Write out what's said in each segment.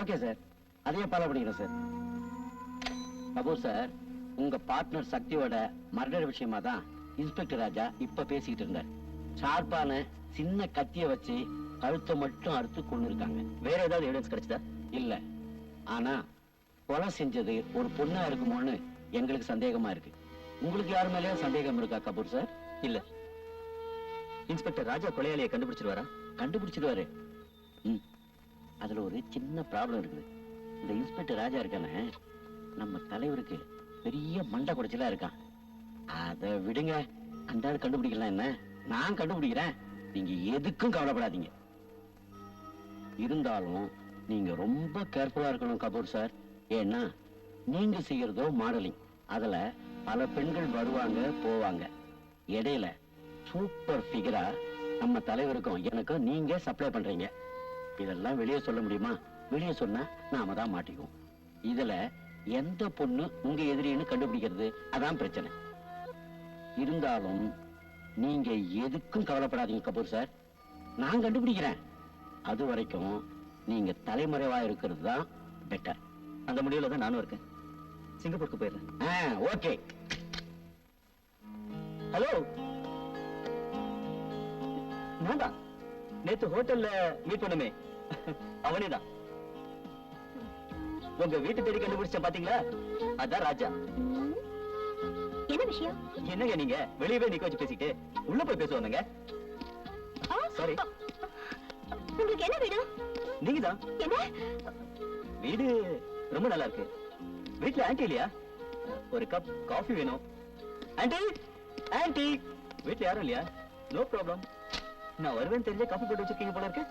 Okay sir, அதையே follow பண்ணிக்கிறேன் sir. Kapoor sir, உங்க பார்ட்னர் சக்தியோட மர்டர் விஷயமா தான் இன்ஸ்பெக்டர் ராஜா இப்ப பேசிக்கிட்டு இருந்தார். ஷார்ப்பான சின்ன கத்திய வச்சு கழுத்தை மட்டும் அறுத்து கொண்டு இருக்காங்க. வேற ஏதாவது எவிடன்ஸ் கிடைச்சதா? இல்ல, ஆனா கொலை செஞ்சது ஒரு பொண்ணா இருக்குமோன்னு எங்களுக்கு சந்தேகமா இருக்கு. உங்களுக்கு யாரு மேலேயும் சந்தேகம் இருக்கா கபூர் சார்? இல்ல. இன்ஸ்பெக்டர் ராஜா கொலையாளியை கண்டுபிடிச்சிருவாரா? கண்டுபிடிச்சிருவாரு. அதுல ஒரு சின்ன ப்ராப்ளம் இருக்குது. இந்த இன்ஸ்பெக்டர் ராஜா இருக்கானே, நம்ம தலைவருக்கு பெரிய மண்டை குடைச்சலா இருக்கான். அத விடுங்க, அந்த ஆள் கண்டுபிடிக்கலாம். என்ன, நான் கண்டுபிடிக்கிறேன். நீங்க எதுக்கும் கவலைப்படாதீங்க. இருந்தாலும் நீங்க ரொம்ப கேர்ஃபுல்லா இருக்கணும் கபூர் சார். ஏன்னா நீங்க செய்யறதோ மாடலிங், அதுல பல பெண்கள் வருவாங்க போவாங்க. இடையில சூப்பர் ஃபிகரா நம்ம தலைவருக்கும் எனக்கும் நீங்க சப்ளை பண்றீங்க. இதெல்லாம் வெளியே சொல்ல முடியுமா? வெளியே சொன்னா நாம தான் மாட்டிக்குவோம். இதுல எந்த பொண்ணு உங்க எதிரின்னு கண்டுபிடிக்கிறது அதான் பிரச்சனை. இருந்தாலும் நீங்க எதுக்கும் கவலைப்படாதீங்க கபூர் சார், நான் கண்டுபிடிக்கிறேன். அது வரைக்கும் நீங்க தலைமறைவா இருக்கிறது தான் பெட்டர். அந்த முடிவுல தான் நானும் இருக்கேன். சிங்கப்பூருக்கு போயிடுறேன். ஓகே. ஹலோ, நான் தான் நேத்து ஹோட்டல்ல மீட் பண்ணுமே, அவனேதான். உங்க வீட்டு தேடி கண்டுபிடிச்ச பாத்தீங்களா? அதான் ராஜா. என்ன விஷயம்? என்னங்க நீங்க வெளியவே நிக்க வச்சு பேசிட்டு உள்ள போய் பேசுவாங்க. சாரி. உங்களுக்கு என்ன வேணும்? நீங்கதான். என்ன வீடு ரொம்ப நல்லா இருக்கு. வீட்டுல ஆன்ட்டி இல்லையா? ஒரு கப் காஃபி வேணும். ஆன்ட்டி, ஆன்ட்டி, வீட்டுல யாரும் இல்லையா? No problem. நான் வருவேன் தெரிஞ்ச காஃபி போட்டு வச்சிருக்கீங்க போல இருக்கு.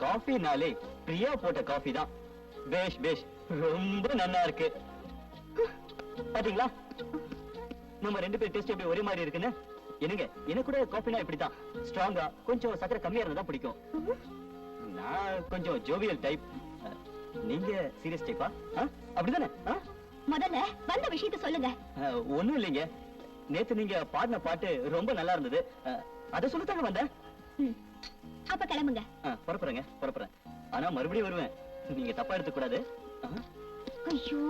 காஃபினாலே பிரியா போட்ட காஃபி தான். பேஷ் பேஷ், ரொம்ப நல்லா இருக்கு. பாத்தீங்களா நம்ம ரெண்டு பேர் டேஸ்ட் எப்படி ஒரே மாதிரி இருக்குன்னு? என்னங்க, எனக்கு கூட காஃபினா இப்படிதான், ஸ்ட்ராங்கா கொஞ்சம் சக்கரை கம்மியா இருந்தா பிடிக்கும். நான் கொஞ்சம் ஜோவியல் டைப், நீங்க சீரியஸ் டைப்பா? அப்படிதானே? முதல்ல வந்த விஷயத்தை சொல்லுங்க. ஒண்ணும் இல்லைங்க, நேத்து நீங்க பாடின பாட்டு ரொம்ப நல்லா இருந்தது, அதை சொல்லத்தாங்க வந்தேன். அப்ப கிளம்புங்க. புறப்புறேங்க, புறப்புறேன். ஆனா மறுபடியும் வருவேன், நீங்க தப்பா எடுத்துக்க கூடாது. ஐயோ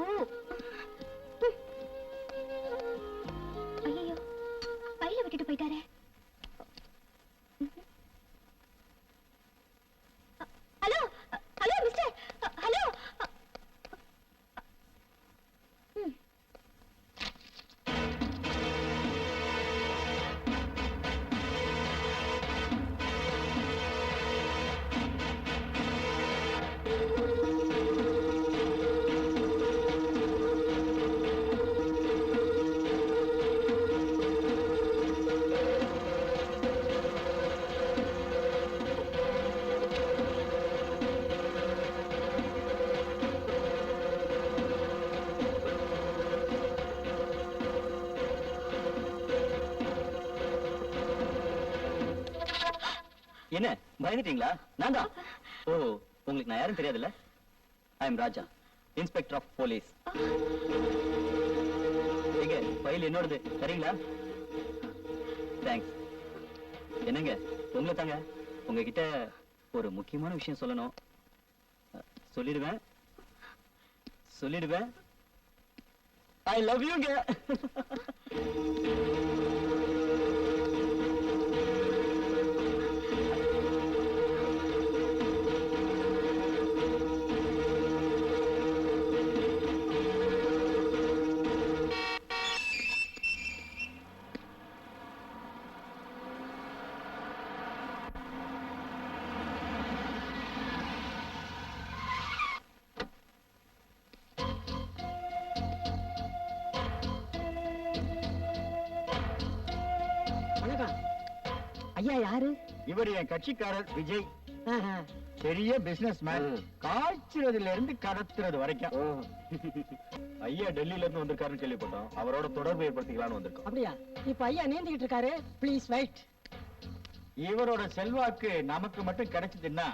ஐயோ, பையில விட்டுட்டு போயிட்டாரே. Hello hello mister, hello. என்ன பயந்துட்டீங்களா? நான் தான். ஓ, உங்களுக்கு நான் யாரும் தெரியாதுல்ல? I am Raja, inspector of police. எங்க ஃபைல் என்னோடது, சரிங்களா? தேங்க்ஸ். என்னங்க, உங்களை தாங்க, உங்ககிட்ட ஒரு முக்கியமான விஷயம் சொல்லணும். சொல்லிடுவேன் சொல்லிடுவேன். ஐ லவ் யூங்க. ஐயா யாரு? இவர் என் கட்சிக்காரர் விஜய். பெரிய பிசினஸ் மேன். காய்ச்சறதுல இருந்து கடத்துறது வரைக்கும். ஐயா டெல்லியில இருந்து வந்திருக்காருன்னு கேள்விப்பட்டோம். அவரோட தொடர்பு ஏற்படுத்திக்கலாம்னு வந்திருக்கோம். அப்படியா? இப்ப ஐயா நீந்திக்கிட்டு இருக்காரு. Please wait. இவரோட செல்வாக்கு நமக்கு மட்டும் கிடைச்சதுன்னா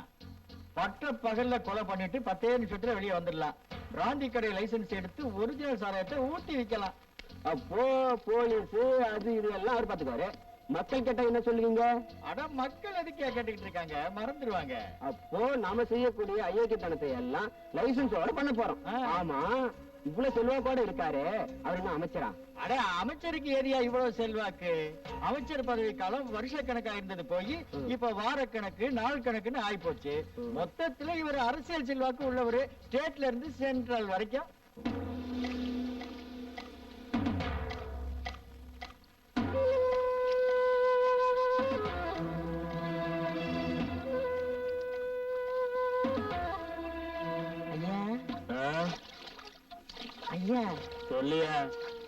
பட்ட பகல்ல கொலை பண்ணிட்டு 10 நிமிஷத்துல வெளியே வந்துடலாம். பிராந்தி கடை லைசென்ஸ் எடுத்து ஒரிஜினல் சாராயத்தை ஊத்தி விக்கலாம். அப்போ போலீஸ் அது இது எல்லாம் அவர் பாத்துக்குவாரு. மக்கள் கேட்டா என்ன சொல்லுவீங்க? அட மக்கள் எதுக்கே கேட்டுக்கிட்டு இருக்காங்க, மறந்துடுவாங்க. அப்போ நாம செய்யக்கூடிய அயோக்கியத்தனத்தை எல்லாம் லைசன்ஸோட பண்ண போறோம். ஆமா, இவ்வளவு செல்வாக்கோட இருக்காரு, அவர் என்ன அமைச்சரா? அட அமைச்சருக்கு ஏரியா இவ்வளவு செல்வாக்கு? அமைச்சர் பதவி காலம் வருஷக்கணக்கா இருந்தது போய் இப்ப வாரக்கணக்கு நாள் கணக்குன்னு ஆகி போச்சு. மொத்தத்துல இவர் அரசியல் செல்வாக்கு உள்ளவரு, ஸ்டேட்ல இருந்து சென்ட்ரல் வரைக்கும். ஐயா சொல்லியா?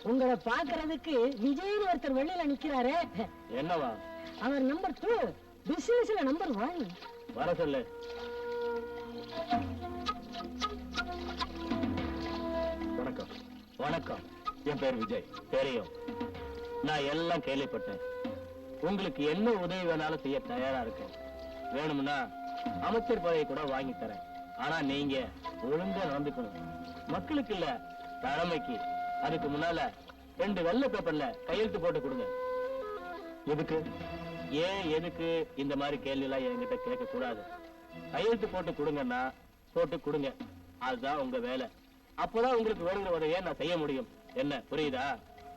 உங்களை பாக்குறதுக்கு விஜய்னு ஒருத்தர் வெளியில நிக்கிறாரு. என்னவா? அவர் நம்பர் 2, பிசினஸ்ல நம்பர் 1. வர சொல்லு. வணக்கம். வணக்கம். என் பேர் விஜய். தெரியும், நான் எல்லாம் கேள்விப்பட்டேன். உங்களுக்கு என்ன உதவி வேணாலும் செய்ய தயாரா இருக்கேன். வேணும்னா அமைச்சர் பதவி கூட வாங்கி தரேன். ஆனா நீங்க ஒழுங்கா நடந்துக்கணும். மக்களுக்கு இல்ல, தலைமைக்கு. அதுக்கு முன்னால 2 வெள்ளை பேப்பர்ல கையெழுத்து போட்டு கொடுங்க. எதுக்கு? ஏன் எதுக்கு இந்த மாதிரி கேள்வி எல்லாம் என்கிட்ட கேட்க கூடாது. கையெழுத்து போட்டு கொடுங்கன்னா போட்டு கொடுங்க, அதுதான் உங்க வேலை. அப்பதான் உங்களுக்கு வேணுங்கிற உதவியை நான் செய்ய முடியும். என்ன புரியுதா?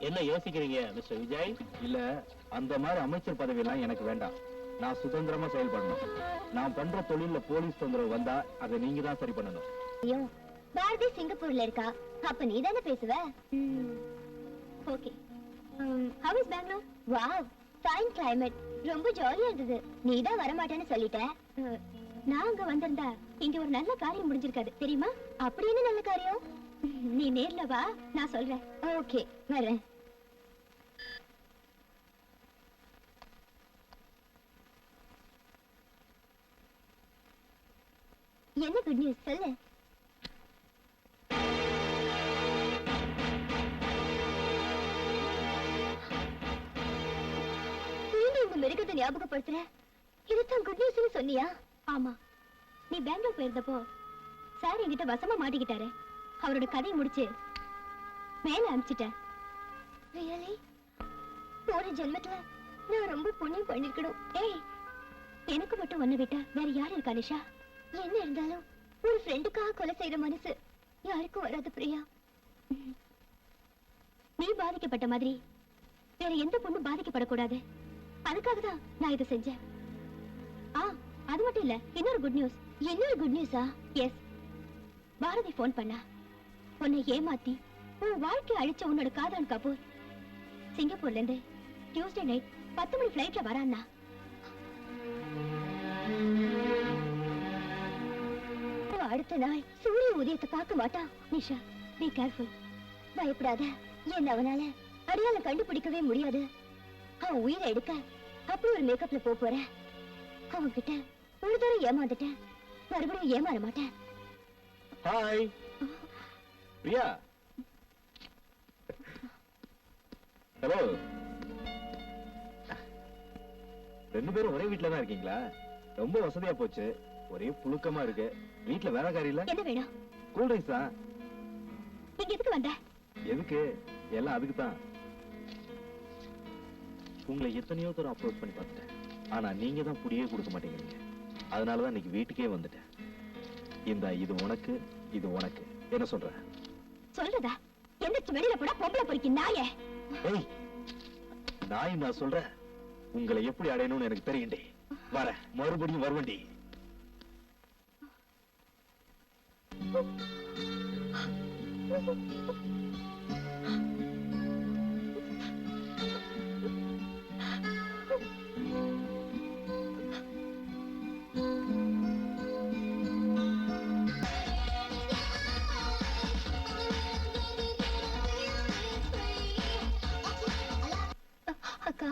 என்ன யோசிக்கிறீங்க மிஸ்டர் விஜய்? இல்ல, அந்த மாதிரி அமைச்சர் பதவி எல்லாம் எனக்கு வேண்டாம். நான் சுதந்திரமா செயல்படணும். நான் பண்ற தொழில போலீஸ் தொந்தரவு வந்தா அதை நீங்க தான் சரி பண்ணணும். ஐயோ, பாரதி சிங்கப்பூர்ல இருக்கா, அப்ப நீ தானே பேசுவ. Okay. How is Bangalore? Wow, fine climate. ரொம்ப ஜாலியா இருந்தது. நீ தான் வர மாட்டேன்னு சொல்லிட்ட. நான் அங்க வந்திருந்தா இங்க ஒரு நல்ல காரியம் முடிஞ்சிருக்காது தெரியுமா? அப்படி என்ன நல்ல காரியம்? நீ நேர்ல வா, நான் சொல்றேன். ஓகே, வரேன். என்ன குட் நியூஸ் சொல்லு. மிருகத்தை ஞாபகப்படுத்துற, இதுதான் குட் நியூஸ் சொன்னியா? ஆமா, நீ பெங்களூர் போயிருந்தப்போ சார் என்கிட்ட வசமா மாட்டிக்கிட்டாரு. அவரோட கதையை முடிச்சு மேல அனுப்பிச்சிட்டேன். ரியலி? போற ஜென்மத்துல நான் ரொம்ப புண்ணியம் பண்ணிருக்கணும். ஏய், எனக்கு மட்டும் ஒண்ணு விட்டா வேற யாரு இருக்கா நிஷா? என்ன இருந்தாலும் ஒரு ஃப்ரெண்டுக்காக கொலை செய்யற மனசு யாருக்கும் வராது பிரியா. நீ பாதிக்கப்பட்ட மாதிரி வேற எந்த பொண்ணும் பாதிக்கப்படக்கூடாது. அதுக்காக தான் நான் இதை செஞ்சேன். அது மட்டும் இல்ல, இன்னொரு குட் நியூஸ். இன்னொரு குட் நியூஸா? எஸ், பாரதி போன் பண்ணா. உன்னை ஏமாத்தி உன் வாழ்க்கை அழிச்ச உன்னோட காதலன் கபூர் சிங்கப்பூர்ல இருந்து டியூஸ்டே நைட் 10 மணி பிளைட்ல வரான்னா. அடுத்த நாள் சூரிய உதயத்தை பார்க்க மாட்டான். Nisha, be careful. பயப்படாத. என்ன அவனால அடையாளம் கண்டுபிடிக்கவே முடியாது. அவன் உயிரை எடுக்க அப்படி ஒரு மேக்கப்ல போற. அவன் கிட்ட ஒரு தடவை ஏமாந்துட்டேன், மறுபடியும் ஏமாற மாட்டேன். ஹாய் பிரியா. ஹலோ. 2 பேரும் ஒரே வீட்ல தான் இருக்கீங்களா? ரொம்ப வசதியா போச்சு. ஒரே புழுக்கமா இருக்கு. வீட்ல வேற காரியம் இல்ல? என்ன வேணும்? கூல் ட்ரிங்க்ஸ் தான். இங்க எதுக்கு வந்த? எதுக்கு? எல்லாம் அதுக்கு தான். உங்களை எத்தனையோ தூரம் அப்ரோச் பண்ணி பார்த்துட்டேன். ஆனா நீங்க தான் புடியே கொடுக்க மாட்டேங்கிறீங்க. அதனாலதான் இன்னைக்கு வீட்டுக்கே வந்துட்டேன். இது உனக்கு, இது உனக்கு. என்ன சொல்ற? சொல்றதா? எந்திரிச்சு வெளியில போடா பொம்பளை பொறுக்கி நாயே. ஏய், நாய் நான் சொல்றேன். உங்களை எப்படி அடையணும்னு எனக்கு தெரியுண்டே. வர மறுபடியும் வருவண்டி. அக்கா,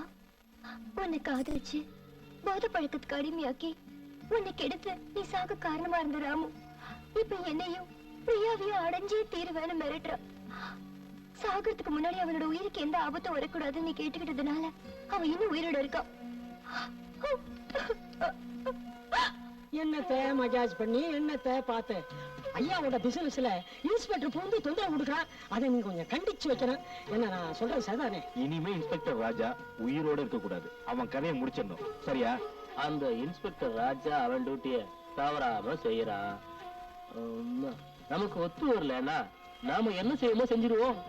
உன்னை காதலிச்சு போத பழக்கத்துக்கு அடிமையாக்கி உன்னை கெடுத்து நீ சாக காரணமா இருந்த ராமு இப்ப என்னையும் பிரியாவையும் அடைஞ்சே தீருவேன்னு மிரட்டுற. சாகிறதுக்கு முன்னாடி அவனோட உயிருக்கு எந்த ஆபத்தும் வரக்கூடாதுன்னு நீ கேட்டுக்கிட்டதுனால அவன் இன்னும் உயிரோட இருக்கான். என்னத்த மஜாஜ் பண்ணி என்னத்த பார்த்தேன். ஐயாவோட பிசினஸ்ல இன்ஸ்பெக்டர் புகுந்து தொந்தரவு கொடுக்குறான். அதை நீங்க கொஞ்சம் கண்டிச்சு வைக்கணும். என்ன நான் சொல்றது சரிதானே? இனிமே இன்ஸ்பெக்டர் ராஜா உயிரோட இருக்க கூடாது. அவன் கதையை முடிச்சிடணும். சரியா? அந்த இன்ஸ்பெக்டர் ராஜா அவன் டியூட்டிய தவறாம செய்யறான். நமக்கு ஒத்து வரலன்னா நாம என்ன செய்யணுமோ செஞ்சிருவோம்.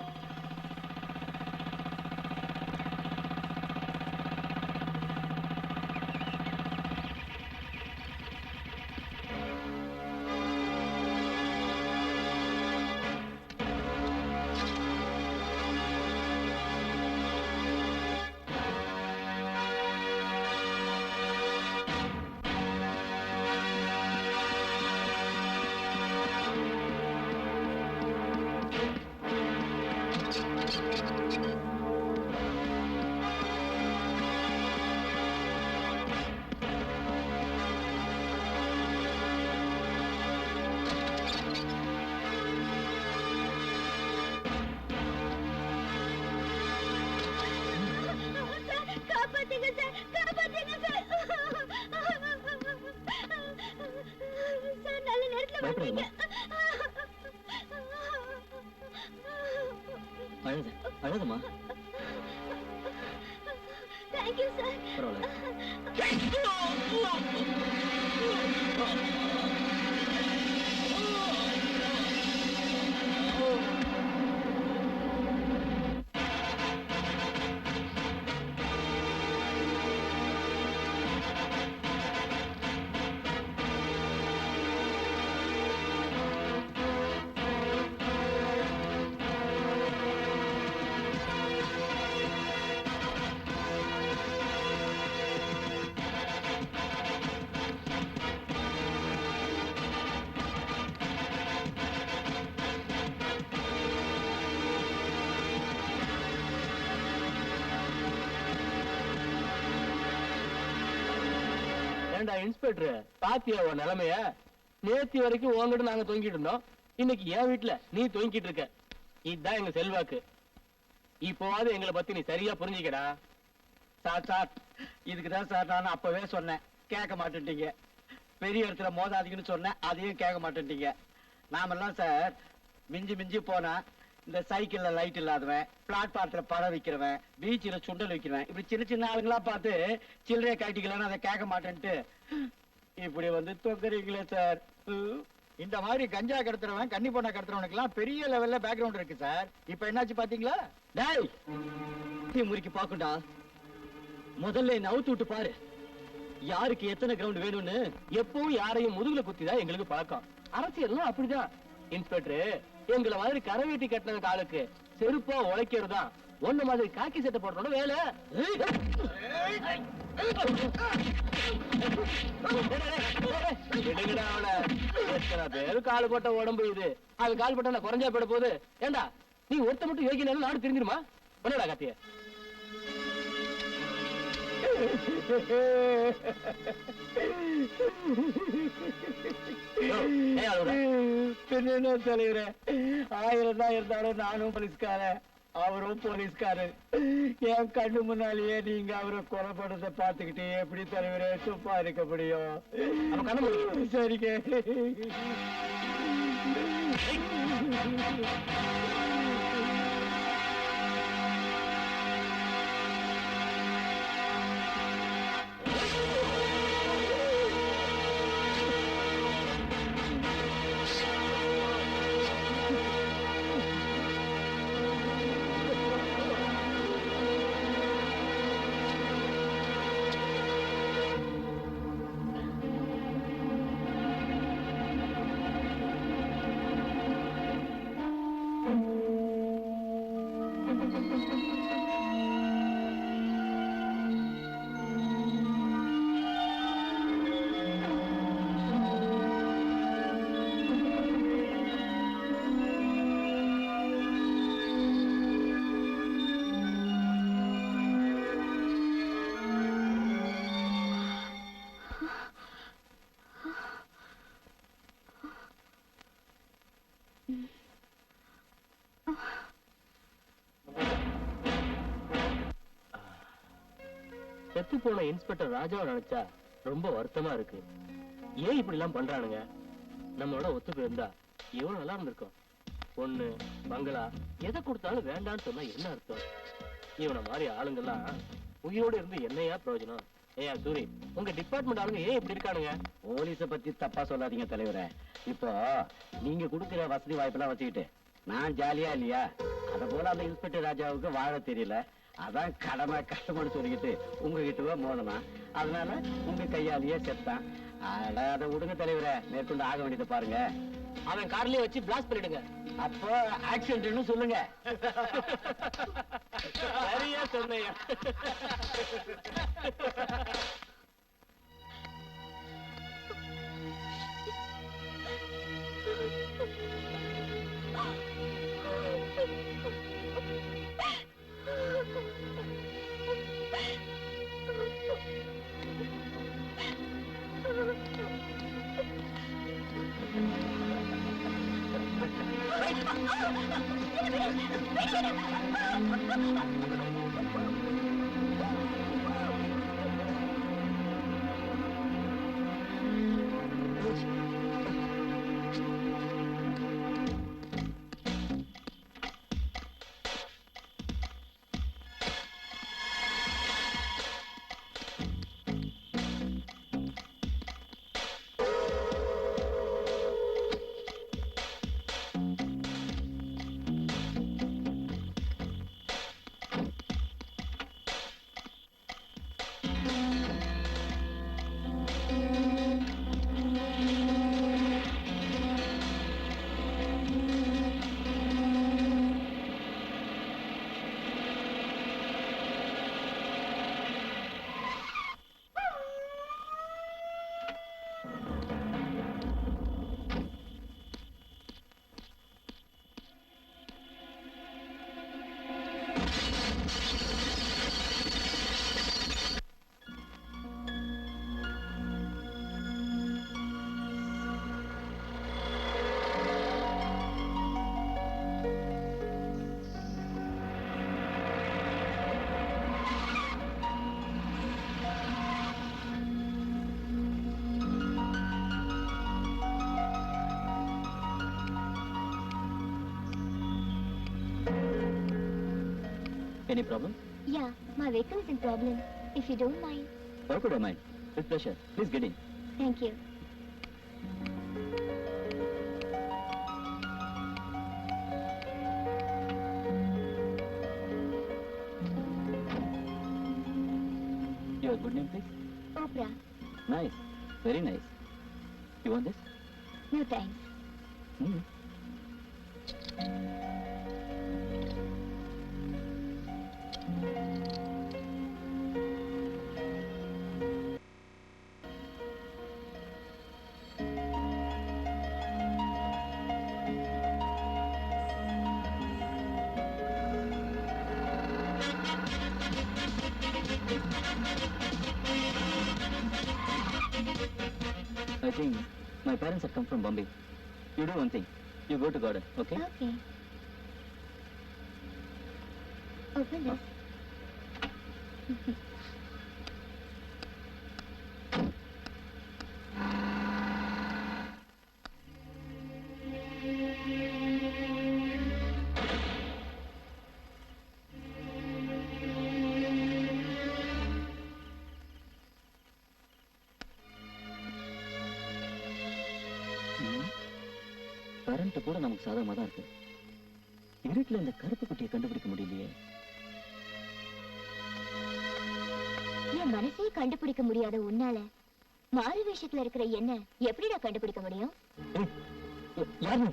காப்பாத்துங்க சார், காப்பாத்துங்க சார். சார் நல்ல நேரத்துல வந்தீங்க. அழுதுமா? Thank you sir. ஏண்டா இன்ஸ்பெக்டர், பாத்தியா உன் நிலைமைய? நேத்தி வரைக்கும் உங்ககிட்ட நாங்க தொங்கிட்டு இருந்தோம். இன்னைக்கு என் வீட்டுல நீ தொங்கிட்டு இருக்க. இதுதான் எங்க செல்வாக்கு. இப்போவாது எங்களை பத்தி நீ சரியா புரிஞ்சுக்கடா. சார் சார், இதுக்குதான் சார் நான் அப்பவே சொன்னேன், கேட்க மாட்டேன்ட்டீங்க. பெரிய இடத்துல மோதாதீங்கன்னு சொன்னேன், அதையும் கேட்க மாட்டேன்ட்டீங்க. நாமெல்லாம் சார் மிஞ்சி மிஞ்சி போனா இந்த சைக்கிள்ல லைட் இல்லாதவன், பிளாட்பாரத்துல பழம் விக்கிறவன், பீச்சில் சுண்டல் விக்கிறவன், இப்படி சின்ன சின்ன ஆளுங்களா பார்த்து சில்லறைய காட்டிக்கலான்னு அதை கேட்க மாட்டேன்ட்டு இப்படி வந்து தொங்குறீங்களே சார். இந்த மாதிரி கஞ்சா கடத்துறவன், கன்னி பொண்ணை கடத்துறவனுக்கு எல்லாம் பெரிய லெவல்ல பேக்ரவுண்ட் இருக்கு சார். இப்ப என்னாச்சு பாத்தீங்களா? டேய், நீ முறுக்கி பாக்குண்டா. முதல்ல என்ன அவுத்து விட்டு பாரு. யாருக்கு எத்தனை கிரவுண்ட் வேணும்னு எப்பவும் யாரையும் முதுகுல குத்திதான் எங்களுக்கு பழக்கம். அரசியல்லாம் அப்படிதான். இன்ஸ்பெக்டர், எங்களை மாதிரி கரை வெட்டி கட்டின ஆளுக்கு செருப்பா உழைக்கிறதுதான் ஒண்ணு மாதிரி காக்கி சட்டை போடுறோட வேலை. எத்தனை பேரு கால் போட்ட உடம்பு இது. அது கால் போட்டா குறைஞ்சா போயிட போகுது. ஏண்டா நீ ஒருத்த மட்டும் யோகினா நாடு தெரிஞ்சிருமா? பண்ணடா காத்திய. பின்ன தலைவரே, 1000 தான் இருந்தாலும் நானும் போலீஸ்காரன், அவரும் போலீஸ்காரு. என் கண்ணு முன்னாலேயே நீங்க அவரை கொலைப்படுறத பாத்துக்கிட்டு எப்படி தலைவரே சும்மா இருக்க முடியும்? சரிங்க. செத்து போன இன்ஸ்பெக்டர் ராஜாவை நினைச்சா ரொம்ப வருத்தமா இருக்கு. ஏன் இப்படி எல்லாம் பண்றானுங்க? நம்மளோட ஒத்து போயிருந்தா எவ்வளவு நல்லா இருந்திருக்கும். பொண்ணு பங்களா எதை கொடுத்தாலும் வேண்டான்னு சொன்னா என்ன அர்த்தம்? இவனை மாதிரி ஆளுங்கெல்லாம் உயிரோடு இருந்து என்னையா பிரயோஜனம்? ஏயா சூரி, உங்க டிபார்ட்மெண்ட் ஆளுங்க ஏன் இப்படி இருக்கானுங்க? போலீஸ பத்தி தப்பா சொல்லாதீங்க தலைவரே. இப்போ நீங்க கொடுக்கிற வசதி வாய்ப்பெல்லாம் வச்சுக்கிட்டு நான் ஜாலியா இல்லையா? அத போல அந்த இன்ஸ்பெக்டர் ராஜாவுக்கு வாழ தெரியல. அதான் கடமை கஷ்டம்னு சொல்லிக்கிட்டு உங்ககிட்ட மோதனா. அதனால உங்க கையாலேயே செத்தான். அதை விடுங்க தலைவரே, மேற்கொண்டு ஆக வேண்டியதை பாருங்க. அவன் கார்லயே வச்சு பிளாஸ்ட் பண்ணிடுங்க. அப்போ ஆக்சிடென்ட்னு சொல்லுங்க. சரியா சொன்னையா? Any problem? Yeah, my vehicle is in problem. If you don't mind. Why could I mind? With pleasure. Please get in. Thank you. Your good name, please? Oprah. Nice. Very nice. You want this? No thanks. Hmm. I think my parents have come from Bombay. You do one thing. You go to garden, okay? Okay. Open this. Current கூட நமக்கு சாதகமா தான் இருக்கு. இருட்டுல இந்த கருப்பு குட்டியை கண்டுபிடிக்க முடியலையே. என் மனசே கண்டுபிடிக்க முடியாத உன்னால மாறு வேஷத்துல இருக்கிற என்ன எப்படிடா கண்டுபிடிக்க முடியும்? யாரு?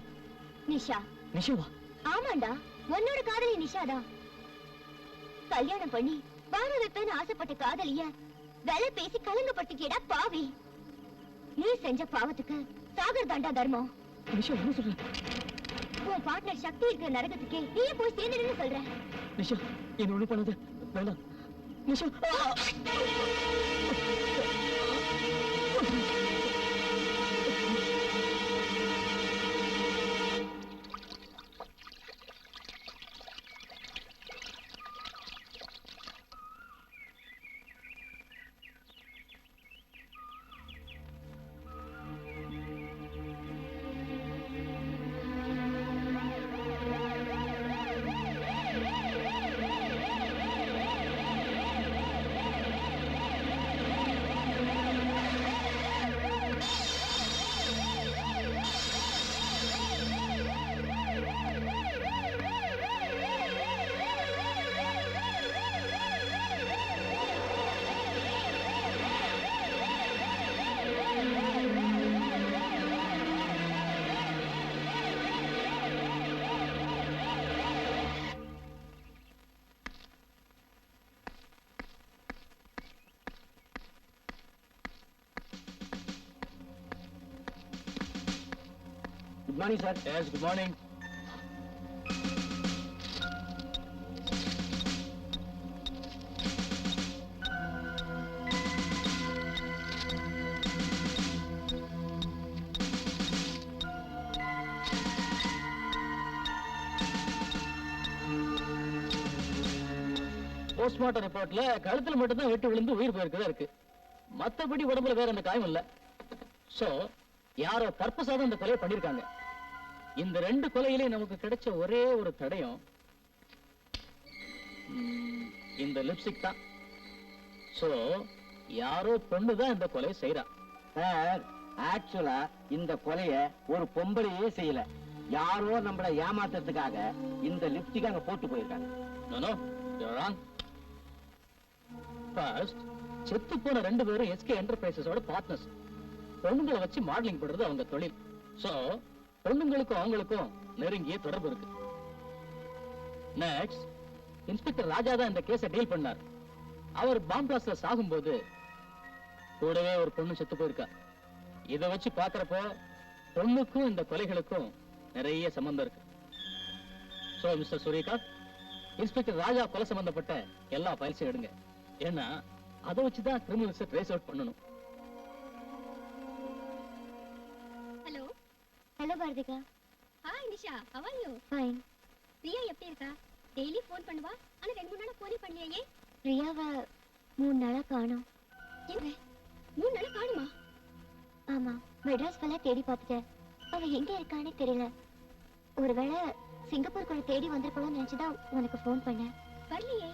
நிஷா. நிஷாவா? ஆமாண்டா, உன்னோட காதலி நிஷாதான். கல்யாணம் பண்ணி வாழ வைப்பேன்னு ஆசைப்பட்ட காதலிய வேலை பேசி கலங்கப்பட்டுக்கேடா பாவி. நீ செஞ்ச பாவத்துக்கு சாகர் தாண்டா தர்மம். நிஷா என்ன சொல்ற? உன் பார்ட்னர் சக்தி இருக்கிற நரகத்துக்கே நீயே போய் சேர்ந்துடுன்னு சொல்ற. நிஷா என்ன ஒண்ணு பண்ணாத, வேண்டாம் Nisha. Good morning sir. Yes good morning. Postmortem ரிப்போர்ட்ல கழுத்துல மட்டும் தான் வெட்டு விழுந்து உயிர் போயிருக்கதா இருக்கு. மத்தபடி உடம்புல வேற அந்த காயம் இல்ல. சோ யாரோ பர்பஸா தான் இந்த கொலையை பண்ணிருக்காங்க. இந்த 2 கொலையிலே நமக்கு கிடைச்ச ஒரே ஒரு தடயம் இந்த லிப்ஸ்டிக் தான். சோ யாரோ பொண்ணு தான் இந்த கொலையை செய்யறா. சார், ஆக்சுவலா இந்த கொலைய ஒரு பொம்பளையே செய்யல. யாரோ நம்மள ஏமாத்துறதுக்காக இந்த லிப்ஸ்டிக் அங்க போட்டு போயிருக்காங்க. No you're wrong. ஃபர்ஸ்ட் செத்து போன 2 பேரும் எஸ்கே என்டர்பிரைசஸோட பார்ட்னர்ஸ். பொண்ணுங்களை வச்சு மாடலிங் பண்றது அவங்க தொழில். சோ பொண்ணுங்களுக்கும் அவங்களுக்கும் நெருங்கிய தொடர்பு இருக்கு. நெக்ஸ்ட் இன்ஸ்பெக்டர் ராஜா தான் இந்த கேஸை டீல் பண்ணார். அவர் பாம் பிளாஸ்ட்ல சாகும்போது கூடவே ஒரு பொண்ணு செத்து போயிருக்கா. இத வச்சு பாக்குறப்போ பொண்ணுக்கும் இந்த கொலைகளுக்கும் நிறைய சம்பந்தம் இருக்கு. So mister Suryakanth, inspector Raja கொலை சம்பந்தப்பட்ட எல்லா ஃபைல்ஸையும் எடுங்க. ஏன்னா அதை வச்சுதான் கிரிமினல்ஸை ட்ரேஸ் அவுட் பண்ணணும். Hello hello Bharathika. Hi Nisha, how are you? Fine. Priya எப்படி இருக்கா? டெய்லி ஃபோன் பண்ணுவா, ஆனா 2-3 நாளா ஃபோனே பண்ணலையே. பிரியாவை 3 நாளா காணோம். என்ன 3 நாளா காணுமா? ஆமா, மெட்ராஸ் ஃபுல்லா தேடி பார்த்துட்டேன். அவ எங்க இருக்கானே தெரியல. ஒருவேளை சிங்கப்பூர் கூட தேடி வந்திருக்கணும்னு நினைச்சுதான் உனக்கு ஃபோன் பண்ணேன். வரலையே.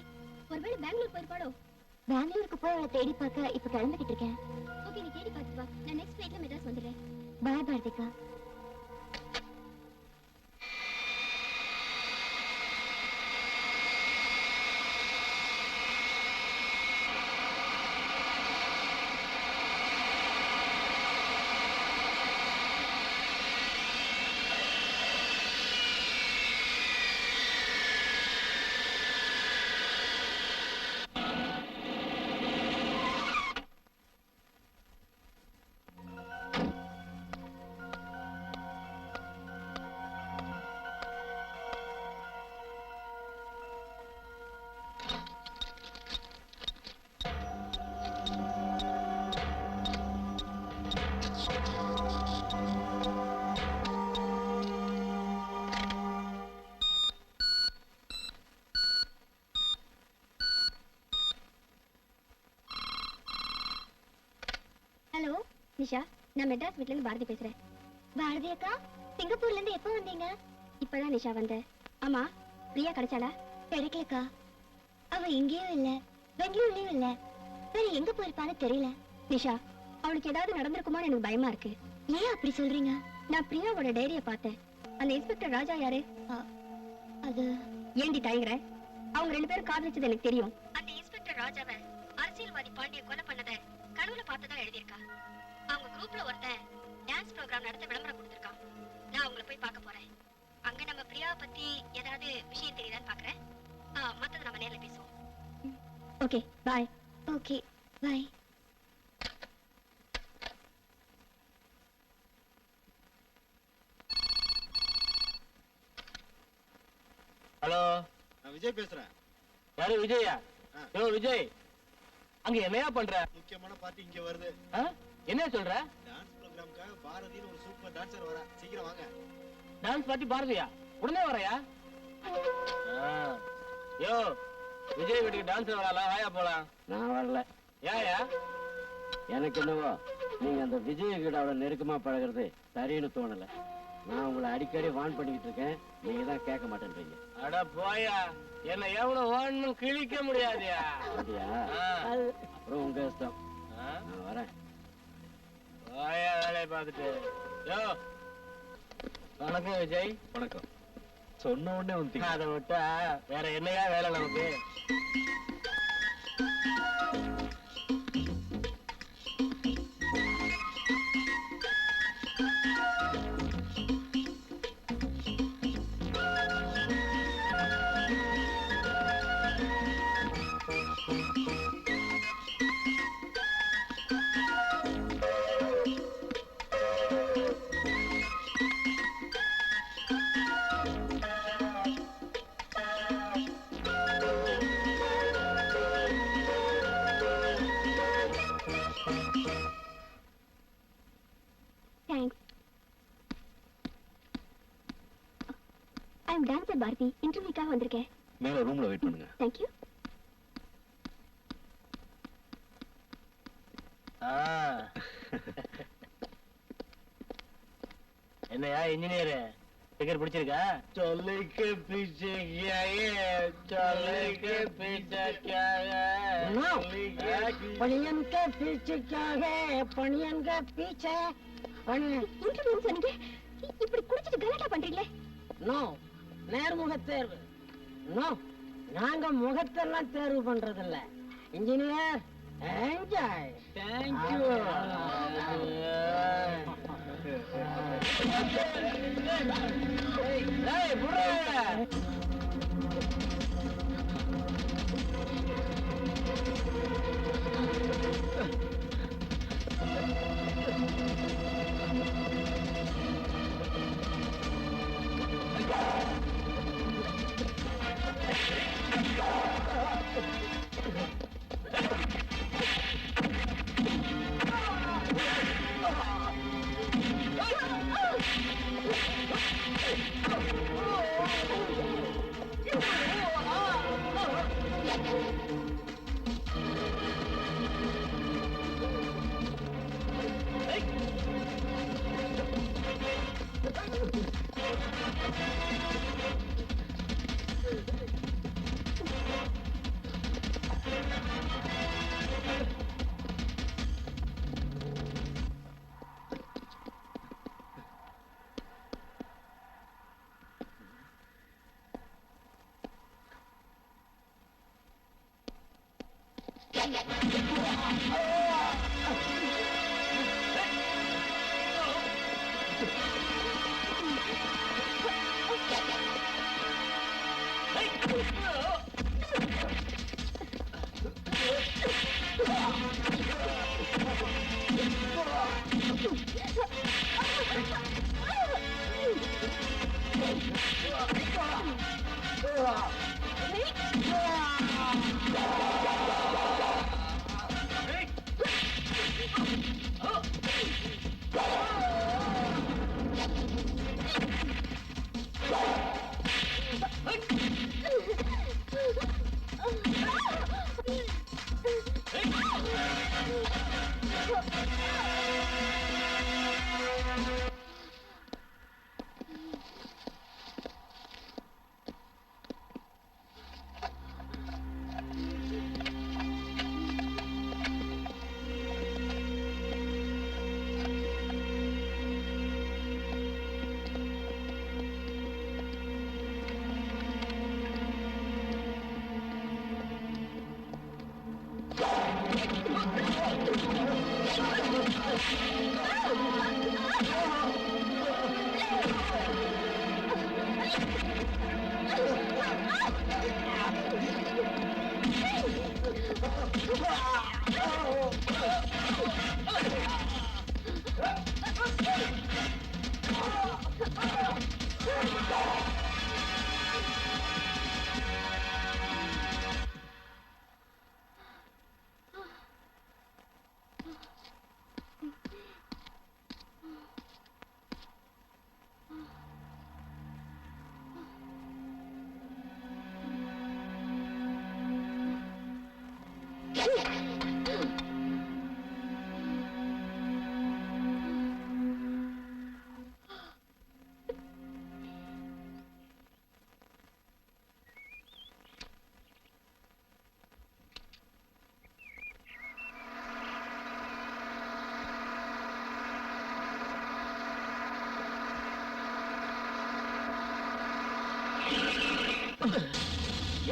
ஒருவேளை பெங்களூர் போயிருப்பாளோ? பெங்களூருக்கு போய் அவளை தேடி பார்க்க இப்ப கிளம்பிக்கிட்டு இருக்கேன். ஓகே, நீ தேடி பார்த்து வா. நான் நெக்ஸ்ட் ஃளைட்ல மெட்ராஸ் வந்துடுறேன். பாய் பாரதிகா. ஹலோ நிஷா, நான் மெட்ராஸ் வீட்ல இருந்து பாரதி பேசுறேன். பாரதி அக்கா, சிங்கப்பூர்ல இருந்து எப்போ வந்தீங்க? இப்பதான் நிஷா வந்தேன். ஆமா, பிரியா கிடைச்சாளா? கிடைக்கலக்கா. அவ இங்கேயும் இல்ல, பெங்களூர்லயும் இல்ல. வேற எங்க போயிருப்பான்னு தெரியல. நிஷா, அவளுக்கு ஏதாவது நடந்திருக்குமான்னு எனக்கு பயமா இருக்கு. ஏன் அப்படி சொல்றீங்க? நான் பிரியாவோட டைரிய பார்த்தேன். அந்த இன்ஸ்பெக்டர் ராஜா யாரு? அது ஏண்டி தயங்குற? அவங்க 2 பேரும் காதலிச்சது எனக்கு தெரியும். அந்த இன்ஸ்பெக்டர் ராஜாவை அரசியல்வாதி பாண்டிய கொலை பண்ணதை கனவுல பார்த்ததா எழுதியிருக்கா. அவங்க குரூப்ல ஒருத்தன் டான்ஸ் ப்ரோகிராம் நடத்த விளம்பரம் கொடுத்திருக்கான். நான் அவங்கள போய் பார்க்க போறேன். அங்க நம்ம பிரியாவை பத்தி ஏதாவது விஷயம் தெரியுதான்னு பாக்குறேன். மத்தத நம்ம நேர்ல பேசுவோம். Okay bye. Okay bye. Hello, நான் விஜய் பேசுறேன். யாரு விஜயா? யோ விஜய், அங்க என்னையா பண்ற? முக்கியமான பார்ட்டி இங்க வருது. என்ன சொல்ற? டான்ஸ் ப்ரோகிராமுக்காக பாரதின்னு ஒரு சூப்பர் டான்சர் வரா. சீக்கிரம் வாங்க. டான்ஸ் பார்ட்டி பாரதியா? உடனே வரையா? யோ விஜய் வீட்டுக்கு டான்ஸ் வரலாம், வாயா போலாம். நான் வரல. ஏயா? எனக்கு என்னவோ நீங்க அந்த விஜய் கிட்ட அவ்வளவு நெருக்கமா பழகிறது சரின்னு தோணல. நான் உங்களை அடிக்கடி வான் பண்ணிக்கிட்டு இருக்கேன், நீங்க தான் கேட்க மாட்டேன்றீங்க. அட போயா, என்ன எவ்வளவு வான்னு கிழிக்க முடியாதியா? அப்படியா? அப்புறம் உங்க இஷ்டம். நான் வரேன். போயா வேலையை பார்த்துட்டு. யோ வணக்கம் விஜய். வணக்கம். சொன்ன உடனே வந்து அதை விட்டா வேற என்னையா வேலை நமக்கு? ஐ அம் டான்சர் பாரதி, இன்டர்வியூக்காக வந்திருக்கேன். மேல ரூம்ல வெயிட் பண்ணுங்க. Thank you. என்னையா இன்ஜினியர் டிக்கெட் பிடிச்சிருக்கா? சொல்லிக்கு பீச்சே கியா है சொல்லிக்கு பீச்சே கியா है பணியன் के पीछे क्या है பணியன் के पीछे இன்டர்வியூ சொன்னீங்க, இப்படி குடிச்சிட்டு கலாட்டா பண்றீங்களே? நோ நேர்முக தேர்வு. நோ நாங்க முகத்தெல்லாம் தேர்வு பண்றது இல்ல. Engineer enjoy. தேங்க்யூ ஏய் புரே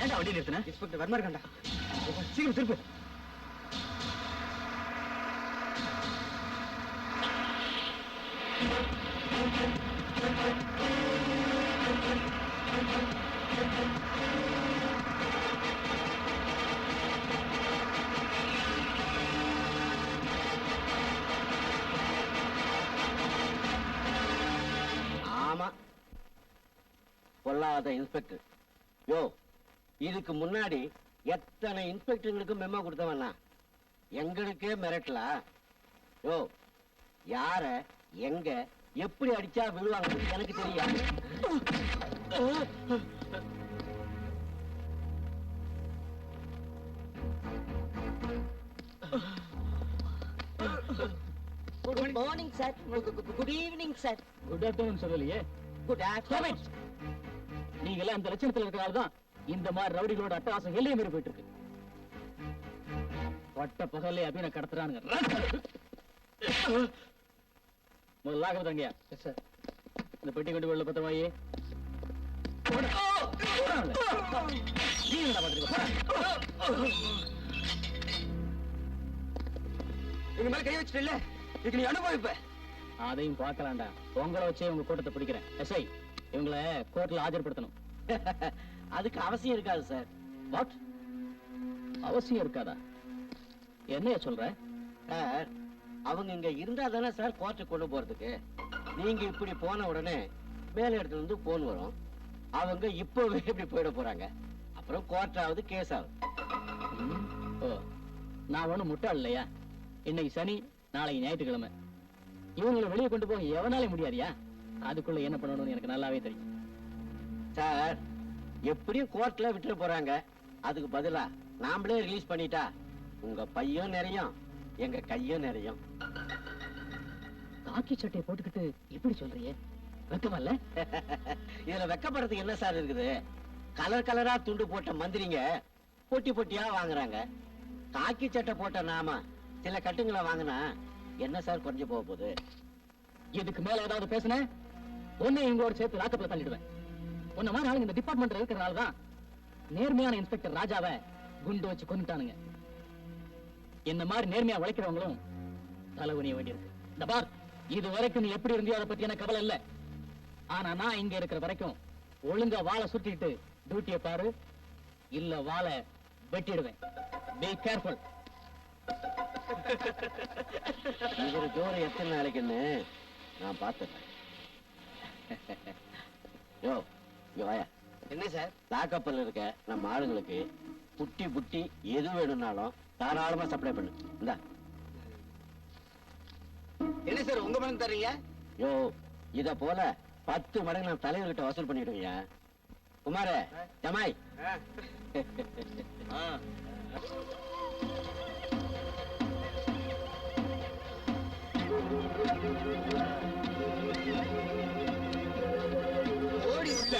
ஏன்டா வண்டி நிறுத்தின? இன்ஸ்பெக்டர் வர்மா இருக்காண்டா. சீக்கிரம் திருப்பு. ஆமா, பொல்லாத இன்ஸ்பெக்டர். யோ, இதுக்கு முன்னாடி எத்தனை இன்ஸ்பெக்டர்களுக்கு மெமோ கொடுத்தவனா? எங்களுக்கே மிரட்டலா? யோ, யார எங்க எப்படி அடிச்சா விழுவாங்கன்னு எனக்கு தெரியாது. Good morning sir. Good evening sir. Good afternoon சொல்லலையே. Good afternoon. நீங்க எல்லாம் இந்த லட்சணத்துல இருக்கிறனால தான் இந்த மாதிரி ரவுடிகளோட அட்டகாசம் எல்லையை மீறி போயிட்டு இருக்கு. பட்ட பகல்ல அபின கடத்துறானுங்க. முதல்ல ஆகிறது தங்கயா. சார் இந்த பெட்டி கொண்டு உள்ள பத்திரமாயே. எங்க மேல கை வச்சுட்டு இதுக்கு நீ அனுபவிப்ப. அதையும் பார்க்கலாம்டா. உங்களை வச்சே உங்க கூட்டத்தை பிடிக்கிறேன். எஸ்ஐ இவங்களை கோர்ட்ல ஆஜர்படுத்தணும். அதுக்கு அவசியம் இருக்காது சார். வாட்? அவசியம் இருக்காதா? என்னைய சொல்ற? சார் அவங்க இங்க இருந்தா தானே சார் கோர்ட்டுக்கு கொண்டு போறதுக்கு. நீங்க இப்படி போன உடனே மேல இடத்துல இருந்து போன் வரும். அவங்க இப்பவே இப்படி போயிட போறாங்க. அப்புறம் கோர்ட் ஆகுது, கேஸ் ஆகுது. ஓ, நான் ஒண்ணும் முட்டாள் இல்லையா? இன்னைக்கு சனி, நாளைக்கு ஞாயிற்றுக்கிழமை. இவங்களை வெளியே கொண்டு போக எவனாலே முடியாதியா? அதுக்குள்ள என்ன பண்ணணும்னு எனக்கு நல்லாவே தெரியும். சார் எப்படியும் கோர்ட்ல விட்டுற போறாங்க. அதுக்கு பதிலா நாமளே ரிலீஸ் பண்ணிட்டா உங்க பையும் நிறையும், எங்க கையும் நிறையும். காக்கி சட்டையை போட்டுக்கிட்டு இப்படி சொல்றியே, வெக்கமா இல்ல? இதுல வெக்கப்படுறதுக்கு என்ன சார் இருக்குது? கலர் கலரா துண்டு போட்ட மந்திரிங்க பொட்டி பொட்டியா வாங்குறாங்க. காக்கி சட்டை போட்ட நாம சில கட்டுங்களை வாங்கினா என்ன சார் குறைஞ்சு போக போகுது? இதுக்கு மேல ஏதாவது பேசுன உன்னை இவங்களோட சேர்த்து லாக்கப்ல தள்ளிடுவேன். உன்ன மாதிரி ஆளுங்க இந்த டிபார்ட்மெண்ட்ல இருக்கிறனால தான் நேர்மையான இன்ஸ்பெக்டர் ராஜாவை குண்டு வச்சு கொன்னுட்டானுங்க. என்ன மாதிரி நேர்மையா உழைக்கிறவங்களும் தலைவனிய வேண்டியிருக்கு. இந்த பார், இது வரைக்கும் நீ எப்படி இருந்தியோ அதை பத்தி எனக்கு கவலை இல்ல. ஆனா நான் இங்க இருக்கிற வரைக்கும் ஒழுங்கா வாளை சுட்டிட்டு டியூட்டியை பாரு, இல்ல வாளை வெட்டிடுவேன். Be careful. இவரு ஜோறு எத்தனை நாளைக்குன்னு நான் பார்த்துறேன். யோ இங்க வாயா. என்ன சார்? லாக்கப்பல்ல இருக்க நம்ம ஆளுங்களுக்கு புட்டி புட்டி எது வேணும்னாலும் தாராளமா சப்ளை பண்ணு. இந்தா. என்ன சார் உங்க மனம் தர்றீங்க? யோ இத போல 10 மடங்கு நான் தலைவர்கிட்ட வசூல் பண்ணிடுவியா? குமார ஜமாய். ஓடி உள்ள.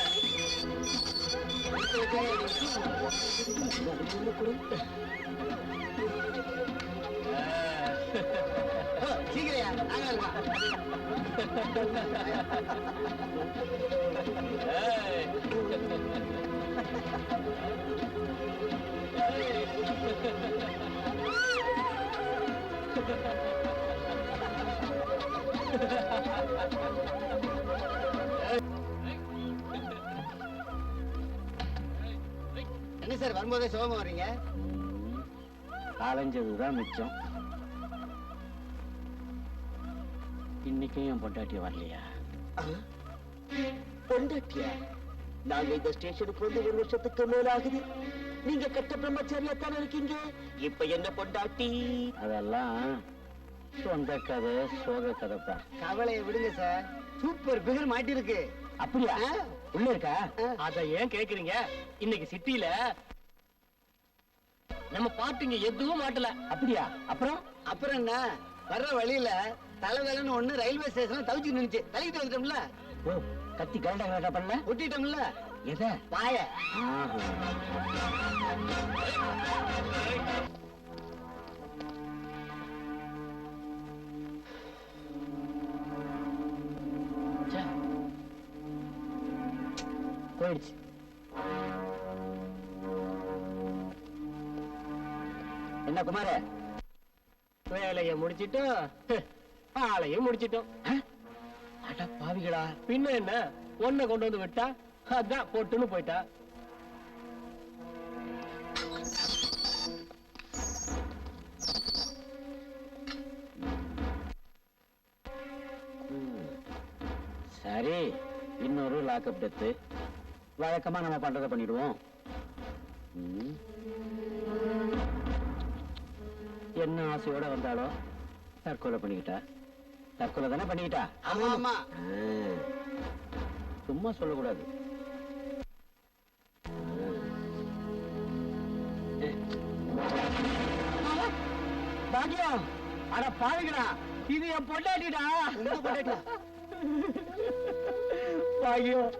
சீக்கிரையா நாங்க என்ன சார் வரும்போதே சோகமா வர்றீங்க? காலஞ்சதுதான் மிச்சம். இன்னைக்கும் என் பொண்டாட்டி வரலையா? பொண்டாட்டியா? நாங்க இந்த ஸ்டேஷனுக்கு வந்து 1 வருஷத்துக்கு மேல ஆகுது. நீங்க கட்ட பிரம்மச்சாரியா தானே இருக்கீங்க. இப்ப என்ன பொண்டாட்டி? அதெல்லாம் சொந்த கதை, சோக கதைப்பா. கவலையை விடுங்க சார். Super figure மாட்டிருக்கு. அப்படியா? உள்ள இருக்கா? அத ஏன் கேக்குறீங்க? இன்னைக்கு சிட்டில நம்ம பாட்டுங்க எதுவும் மாட்டல. அப்படியா? அப்புறம் அப்புறம் என்ன, வர்ற வழியில தலைதலன்னு ஒண்ணு ரயில்வே ஸ்டேஷன்ல தவிச்சு நின்னுச்சு. தலைக்கிட்டு வந்துட்டோம்ல, ஓ கத்தி கரண்டா கரண்டா பண்ணல? ஒட்டிட்டோம்ல எதை? பாய. போயிடுச்சு. என்ன குமார, வேலையை முடிச்சிட்டோம், ஆளையும் முடிச்சிட்டோம். அட பாவிகளா! பின்ன என்ன, ஒன்ன கொண்டு வந்து விட்டா அதான் போட்டுன்னு போயிட்டா. சரி, இன்னொரு லாக்அப் டெத்து. வழக்கமா நம்ம பண்றதை பண்ணிடுவோம். ம். என்ன ஆசையோட வந்தாலோ தற்கொலை பண்ணிக்கிட்டா. தற்கொலை தானே பண்ணிக்கிட்டா? ஆமா ஆமா. சும்மா சொல்லக்கூடாது. பாக்கியம், அட பாருங்கடா, இது என் பொண்டாட்டிடா. பாக்கியம்,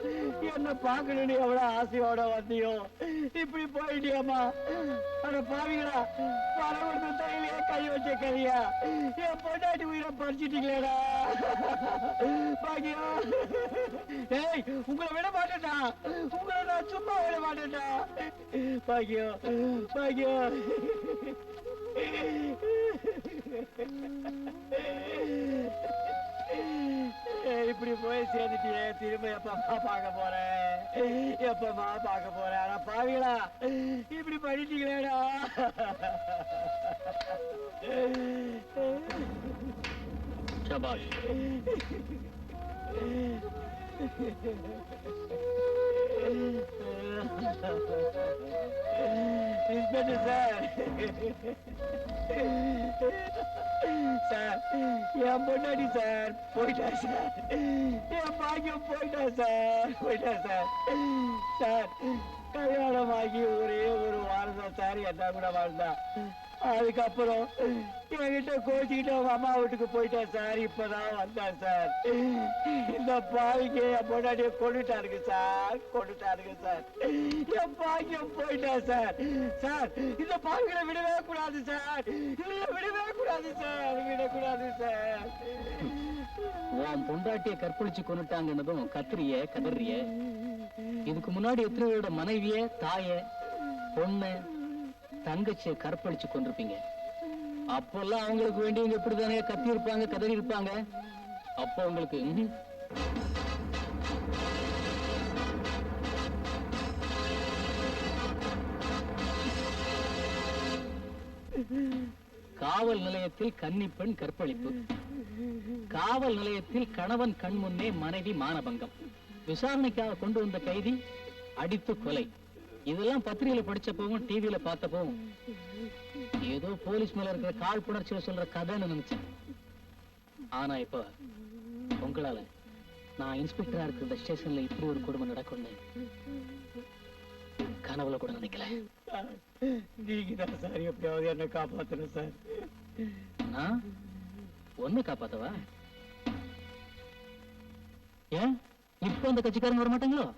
என்ன பாக்கணும்னு எவ்வளவு ஆசையோட வந்தியோ, இப்படி போயிட்டியம்மா. அட பாருங்கடா, பரவத்து தையிலே கை வச்ச கதையா, என் பொண்டாட்டி உயிரை பறிச்சிட்டீங்களேடா. பாக்கியம், ஏய், உங்களை விட மாட்டேன்டா, உங்களை நான் சும்மா விட மாட்டேன்டா. பாக்கியம், பாக்கியம். இப்படி போய் சேர்ந்துட்டியே, திரும்ப எப்பமா பார்க்க போறேன், எப்பமா பார்க்க போறேன். ஆனா பாவிகளா, இப்படி பண்ணிட்டீங்களேடா. சபாஷ். இன்ஸ்பெக்டர் சார், சார், என் பொண்டாடி சார் போயிட்டா சார், என் பாக்கியம் போயிட்டா சார், போயிட்டா சார். சார், கல்யாணமாகி ஒரே ஒரு வாரம் தான் சார் என்ன கூட வாழ்ந்தா. அதுக்கப்புறம் என்கிட்ட கோச்சிக்கிட்டு அவங்க அம்மா வீட்டுக்கு போயிட்டா சார். இப்பதான் வந்தா சார். இந்த பாவிக்கு என் பொண்டாட்டிய கொண்டுட்டாருங்க சார், கொண்டுட்டாருங்க சார். என் பாக்கியம் போயிட்டா சார். சார், இந்த பாவிகளை விடவே கூடாது சார், இல்ல விடவே கூடாது சார், விடக்கூடாது சார். உன் பொண்டாட்டிய கற்பழிச்சு கொண்டுட்டாங்கன்னதும் கத்திரிய கதறிய. இதுக்கு முன்னாடி எத்தனையோட மனைவிய, தாய, பொண்ண, தங்கச்சிய கற்பழிச்சு கொண்டிருப்பீங்க. அப்பெல்லாம் அவங்களுக்கு வேண்டியவங்க இப்படிதானே கத்தி இருப்பாங்க, கதறி இருப்பாங்க. அப்போ உங்களுக்கு காவல் நிலையத்தில் கன்னிப்பெண் கற்பழிப்பு, காவல் நிலையத்தில் கணவன் கண் முன்னே மனைவி மானபங்கம், விசாரணைக்காக கொண்டு வந்த கைதி அடித்து கொலை. இதெல்லாம் பத்திரிகையில படிச்சப்பவும் டிவியில பார்த்தப்பவும் ஏதோ போலீஸ் மேல இருக்கிற காழ்ப்புணர்ச்சியில சொல்ற கதைன்னு நினைச்சேன். ஆனா இப்ப உங்களால நான் இன்ஸ்பெக்டரா இருக்கிற ஸ்டேஷன்ல இப்படி ஒரு கொடுமை நடக்கும்னு கனவுல கூட நினைக்கல. நீங்க தான் சார் எப்படியாவது என்ன காப்பாத்தணும் சார். நான் ஒண்ணு காப்பாத்தவா? ஏன் இப்ப அந்த கட்சிக்காரங்க வர மாட்டாங்களோ?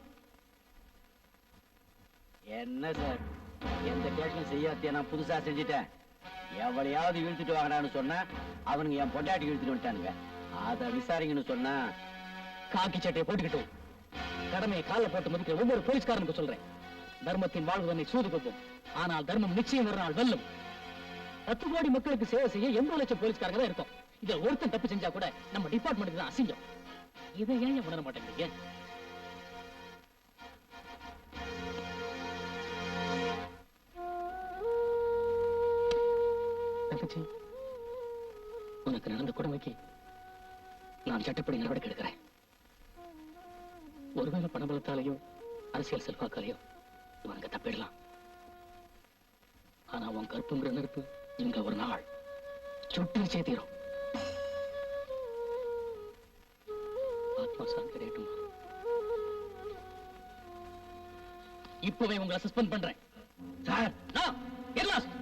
என்ன சார், எந்த கேஷும் செய்யாத்திய நான் புதுசா செஞ்சுட்டேன். எவளையாவது இழுத்துட்டு வாங்கடான்னு சொன்னா அவனுங்க என் பொண்டாட்டி இழுத்துட்டு வந்துட்டானுங்க. அதை விசாரிங்கன்னு சொன்னா காக்கி சட்டையை போட்டுக்கிட்டு கடமையை கால போட்டு மதிக்கிற ஒவ்வொரு போலீஸ்காரனுக்கு சொல்றேன், தர்மத்தின் வாழ்வதனை சூது கொடுப்போம். ஆனால் தர்மம் நிச்சயம் ஒரு நாள் வெல்லும். 10 கோடி மக்களுக்கு சேவை செய்ய 80 லட்சம் போலீஸ்காரங்க தான் இருக்கும். இதுல ஒருத்தன் தப்பு செஞ்சா கூட நம்ம டிபார்ட்மெண்ட்டுக்கு தான் அசிங்கம். இதை ஏன் உணர மாட்டேங்கிறீங்க? உனக்கு நடந்த கொடுமைக்கு நான் சட்டப்படி நடவடிக்கை எடுக்கிறேன். ஒருவேளை பணபலத்தாலேயோ அரசியல் செல்வாக்காலேயோ இவங்க தப்பிடலாம். ஆனா உன் கற்புங்கிற நெருப்பு இங்க ஒரு நாள் சுட்டு தீரும். ஆத்மா சாந்தி அடையட்டும். இப்பவே உங்களை சஸ்பெண்ட் பண்றேன். சார், எல்லாம்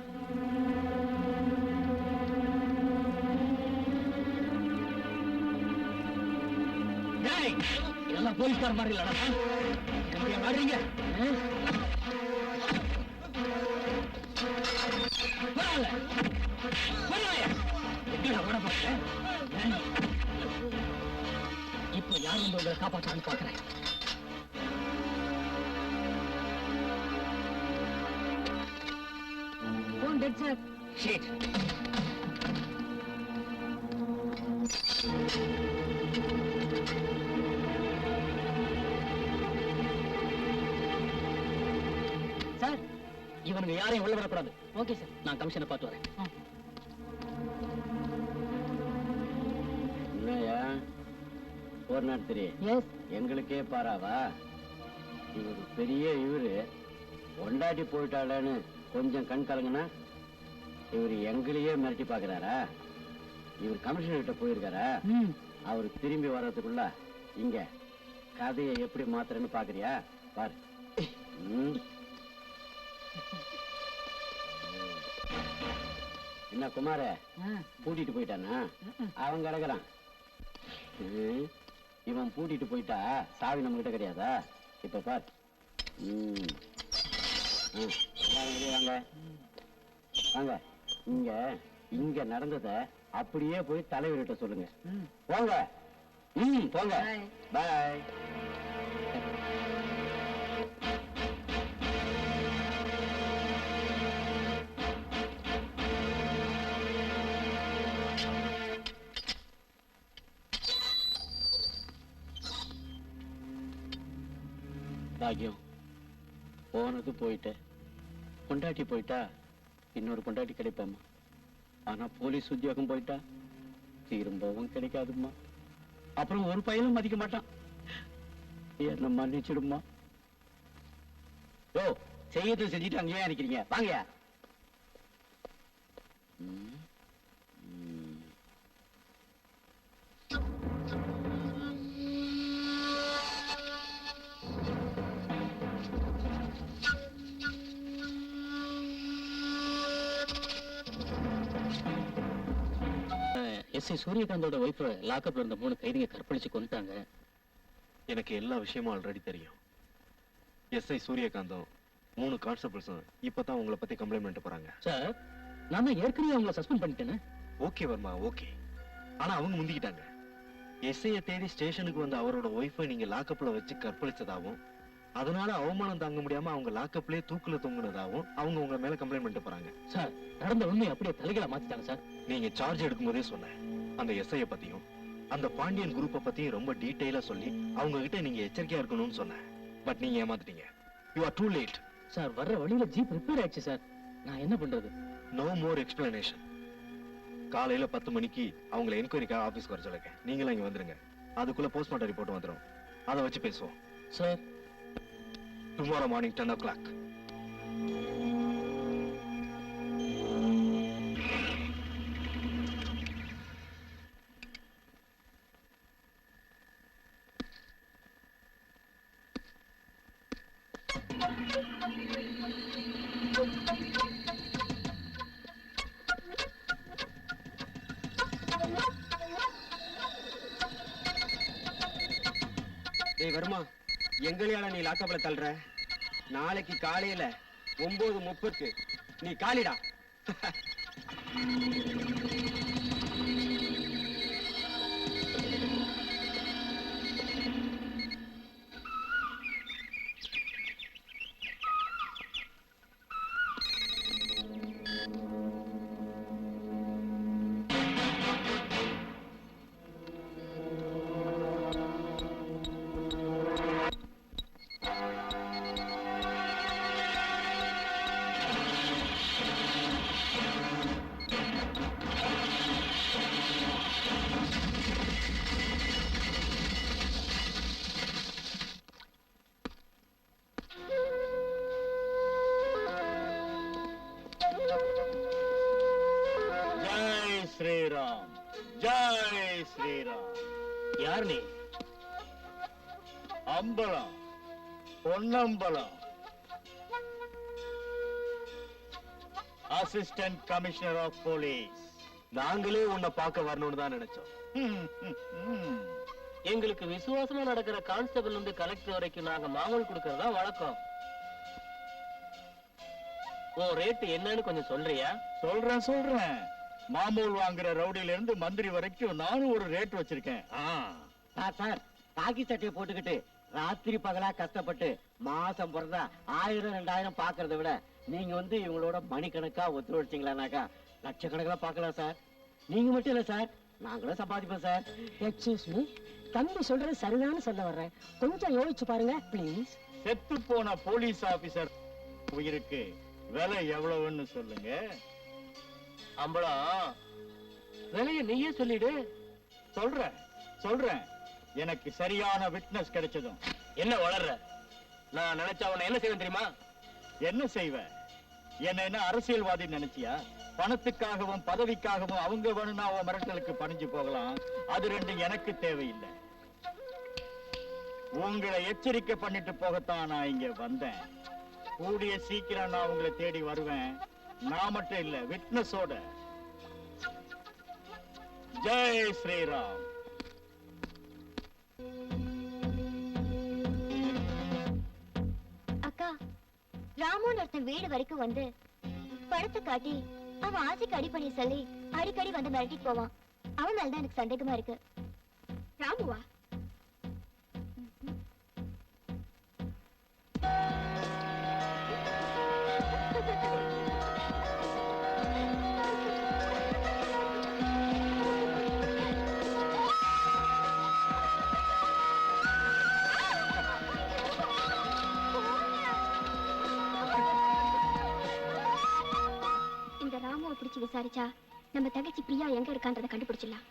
இதெல்லாம் போலீஸ்கார மாதிரி இல்லடா. வாடுறீங்க இப்ப யார் வந்து உங்களை காப்பாற்றான்னு பாக்குறேன். Shit. சார், இவனுங்க யாரையும் உள்ள வரக்கூடாது. ஓகே சார், நான் கமிஷனை பார்த்து வரேன். என்னையா ஒரு நடத்துறி எங்களுக்கே பாராவா? இவரு பெரிய இவரு கொண்டாடி போயிட்டாளன்னு கொஞ்சம் கண் கலங்குனா இவர் எங்களையே மிரட்டி பாக்குறாரா? இவர் கமிஷனர் கிட்ட போயிருக்காரா? அவரு திரும்பி வர்றதுக்குள்ள இங்க கதையை எப்படி மாத்துறேன்னு பாக்குறியா? பாரு. ம். என்ன குமார பூட்டிட்டு போயிட்டானா? அவன் கிடக்குறான். இவன் பூட்டிட்டு போயிட்டா சாவி நம்ம கிட்ட கிடையாதா? இப்ப பார். வாங்க வாங்க. இங்க இங்க நடந்தத அப்படியே போய் தலைவர்கிட்ட சொல்லுங்க. போங்க. போங்க. பாய். பாக்கியம் போனது போயிட்ட. பொண்டாட்டி போயிட்டா இன்னொரு பொண்டாட்டி கிடைப்பாமா. ஆனா போலீஸ் உத்தியோகம் போயிட்டா திரும்பவும் கிடைக்காதும்மா. அப்புறம் ஒரு பையனும் மதிக்க மாட்டான். என்ன மன்னிச்சிடுமா. ஓ செய்யறது செஞ்சுட்டு அங்கேயே நிக்கிறீங்க. வாங்க. எஸ்ஐ சூரியகாந்தோட ஒய்ஃப் லாக்அப்ல இருந்த 3 கைதிங்க கற்பழிச்சு கொண்டுட்டாங்க. எனக்கு எல்லா விஷயமும் ஆல்ரெடி தெரியும். எஸ்ஐ சூரியகாந்தும் 3 கான்ஸ்டபிள்ஸும் இப்பதான் உங்களை பத்தி கம்ப்ளைண்ட் பண்ணிட்டு போறாங்க. சார் நான் தான் ஏற்கனவே அவங்களை சஸ்பெண்ட் பண்ணிட்டேன்னு. Okay Varma, okay. ஆனா அவங்க முந்திக்கிட்டாங்க. எஸ்ஐய தேடி ஸ்டேஷனுக்கு வந்து அவரோட ஒய்ஃபை நீங்க லாக்அப்ல வச்சு கற்பழிச்சதாவும், அதனால அவமானம் தாங்க முடியாம அவங்க லாக்அப்லயே தூக்குல தொங்குனதாவும் அவங்க உங்க மேல கம்ப்ளைண்ட் பண்ணிட்டு போறாங்க. சார் நடந்த உண்மை அப்படியே தலைகளை மாத்திட்டாங்க சார். நீங்க சார்ஜ் எடுக்கும் போதே சொன்னேன், அந்த எஸ்ஐய பத்தியும் அந்த பாண்டியன் குரூப்பை பத்தியும் ரொம்ப டீடைலா சொல்லி அவங்க கிட்ட நீங்க எச்சரிக்கையா இருக்கணும்னு சொன்னேன். பட் நீங்க ஏமாத்திட்டீங்க. You are too late. Sir வர்ற வழியில ஜீப் ரிப்பேர் ஆயிடுச்சு சார். நான் என்ன பண்றது? No more explanation. காலையில 10 மணிக்கு அவங்களை என்கொயரிக்காக ஆபீஸ்க்கு வர சொல்லுங்க. நீங்களும் இங்க வந்துருங்க. அதுக்குள்ள போஸ்ட்மார்ட்டம் ரிப்போர்ட் வந்துடும். அதை வச்சு பேசுவோம். Sir tomorrow morning 10 o'clock. டேய் வர்மா, எங்களையால நீ லாக்கப்ல தள்ளுற? நாளைக்கு காலையில 9:30 நீ காலிடா. ஸ்ரீராம், ஜெய் ஸ்ரீராம். யார் நீ? Ambalam, Ponnambalam, assistant commissioner of police. நாங்களே உன்னை பார்க்க வரணும்னு தான் நினைச்சோம். எங்களுக்கு விசுவாசமா நடக்கிற கான்ஸ்டபிள் இருந்து கலெக்டர் வரைக்கும் நாங்க மாமூல் கொடுக்கறதா வழக்கம். ஓ ரேட் என்னன்னு கொஞ்சம் சொல்றியா? சொல்றேன். மாமூல் வாங்குற ரவுடியில இருந்து மந்திரி வரைக்கும் நானும் ஒரு ரேட் வச்சிருக்கேன். சார் காக்கி சட்டையை போட்டுக்கிட்டு ராத்திரி பகலா கஷ்டப்பட்டு மாசம் பிறந்தா 1000-2000 பாக்குறத விட நீங்க வந்து இவங்களோட மணிக்கணக்கா ஒத்துழைச்சிங்களானாக்கா லட்சக்கணக்கில் பார்க்கலாம் சார். நீங்க மட்டும் இல்ல சார், நாங்களும் சம்பாதிப்போம் சார். எக்ஸ்கியூஸ் மீ, தம்பி சொல்றது சரிதான்னு சொல்ல வர்றேன். கொஞ்சம் யோசிச்சு பாருங்க ப்ளீஸ். செத்து போன போலீஸ் ஆபீசர் உயிருக்கு விலை எவ்வளவுன்னு சொல்லுங்க. அம்பளம் விலைய நீயே சொல்லிடு. சொல்றேன். எனக்கு சரியான விட்னஸ் கிடைச்சதும். என்ன வளர்ற? நான் நினைச்சா உன்னை என்ன செய்வேன் தெரியுமா? என்ன செய்வ? என்ன அரசியல்வாதி நினைச்சியா? பணத்துக்காகவும் பதவிக்காகவும் அவங்க வேணும்னா அவன் மிரட்டலுக்கு பணிஞ்சு போகலாம். அது ரெண்டும் எனக்கு தேவையில்லை. உங்களை எச்சரிக்கை பண்ணிட்டு போகத்தான் நான் இங்க வந்தேன். கூடிய சீக்கிரம் நான் உங்களை தேடி வருவேன். நான் மட்டும் இல்ல, விட்னஸோட. ஜெய் ஸ்ரீராம். அக்கா, ராமுன்னு ஒருத்தன் வீடு வரைக்கும் வந்து படத்தை காட்டி அவன் ஆசைக்கு அடிப்படைய சொல்லி அடிக்கடி வந்து மிரட்டிட்டு போவான். அவன் மேலதான் எனக்கு சந்தேகமா இருக்கு. ராமுவா? இந்த ராமுவை பிடிச்சு விசாரிச்சா நம்ம தங்கச்சி பிரியா எங்க இருக்கான்றத கண்டுபிடிச்சிடலாம்.